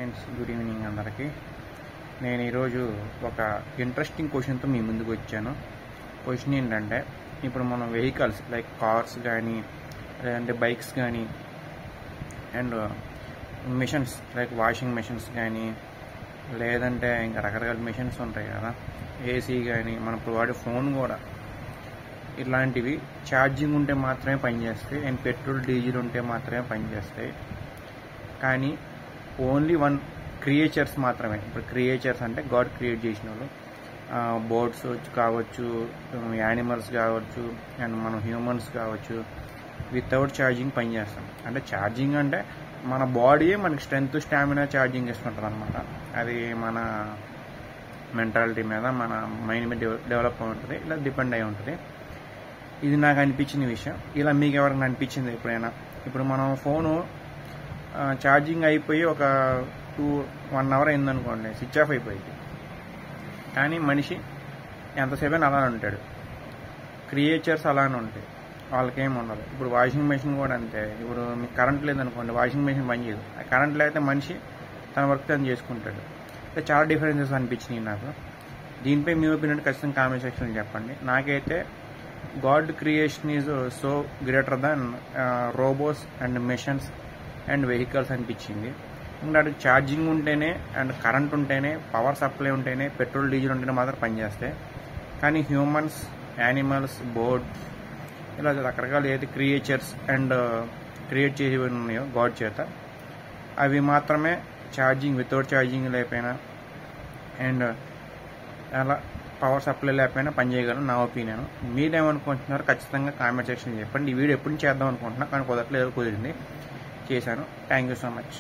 Friends, good evening అందరికీ. నేను ఈరోజు ఒక ఇంట్రెస్టింగ్ క్వశ్చన్తో మీ ముందుకు వచ్చాను. క్వశ్చన్ ఏంటంటే, ఇప్పుడు మనం వెహికల్స్ లైక్ కార్స్ కానీ లేదంటే బైక్స్ కానీ and machines like washing machines కానీ లేదంటే ఇంకా రకరకాల మిషన్స్ ఉంటాయి కదా, ఏసీ కానీ మనం ఇప్పుడు వాడే ఫోన్ కూడా, ఇలాంటివి ఛార్జింగ్ ఉంటే మాత్రమే పనిచేస్తాయి అండ్ పెట్రోల్ డీజిల్ ఉంటే మాత్రమే పనిచేస్తాయి. కానీ ఓన్లీ వన్ క్రియేచర్స్ మాత్రమే. ఇప్పుడు క్రియేచర్స్ అంటే గాడ్ క్రియేట్ చేసిన వాళ్ళు, బోర్డ్స్ కావచ్చు, యానిమల్స్ కావచ్చు అండ్ మనం హ్యూమన్స్ కావచ్చు, వితౌట్ ఛార్జింగ్ పనిచేస్తాం. అంటే ఛార్జింగ్ అంటే మన బాడీయే మనకి స్ట్రెంత్ స్టామినా ఛార్జింగ్ ఇస్తుంటుంది అనమాట. అది మన మెంటాలిటీ మీద, మన మైండ్ మీద డెవలప్ అయి ఉంటుంది, ఇలా డిపెండ్ అయి ఉంటుంది. ఇది నాకు అనిపించిన విషయం. ఇలా మీకు ఎవరైనా అనిపించింది ఎప్పుడైనా? ఇప్పుడు మనం ఫోను ఛార్జింగ్ అయిపోయి ఒక 1 అవర్ అయిందనుకోండి, స్విచ్ ఆఫ్ అయిపోయింది. కానీ మనిషి ఎంతసేపు అయినా అలానే ఉంటాడు. క్రియేచర్స్ అలానే ఉంటాయి, వాళ్ళకేం ఉండదు. ఇప్పుడు వాషింగ్ మెషిన్ కూడా అంతే. ఇప్పుడు మీకు కరెంట్ లేదనుకోండి, వాషింగ్ మెషిన్ పనిచేయదు. కరెంట్ లేకపోతే మనిషి తన వర్క్ తను చేసుకుంటాడు. అంటే చాలా డిఫరెన్సెస్ అనిపించినాయి నాకు. దీనిపై మీ ఒపీనియన్ ఖచ్చితంగా కామెంట్ సెక్షన్లో చెప్పండి. నాకైతే God creation is so greater than robots and machines and vehicles అనిపించింది. ఇంకా ఛార్జింగ్ ఉంటేనే అండ్ కరెంట్ ఉంటేనే, పవర్ సప్లై ఉంటేనే, పెట్రోల్ డీజిల్ ఉంటేనే మాత్రం పనిచేస్తాయి. కానీ హ్యూమన్స్, యానిమల్స్, బోర్డ్స్, ఇలా రకరకాల ఏదైతే క్రియేచర్స్ అండ్ క్రియేట్ చేసి ఉన్నాయో గాడ్ చేత, అవి మాత్రమే ఛార్జింగ్, వితౌట్ ఛార్జింగ్ లేకపోయినా అండ్ అలా పవర్ సప్లై లేకపోయినా పనిచేయగలను, నా ఒపీనియన్. మీరేమనుకుంటున్నారు ఖచ్చితంగా కామెంట్ సెక్షన్ చెప్పండి. ఈ వీడియో ఎప్పుడు చేద్దాం అనుకుంటున్నా, కానీ కుదరలేదు, కుదిరింది, చేశాను. Thank you so much.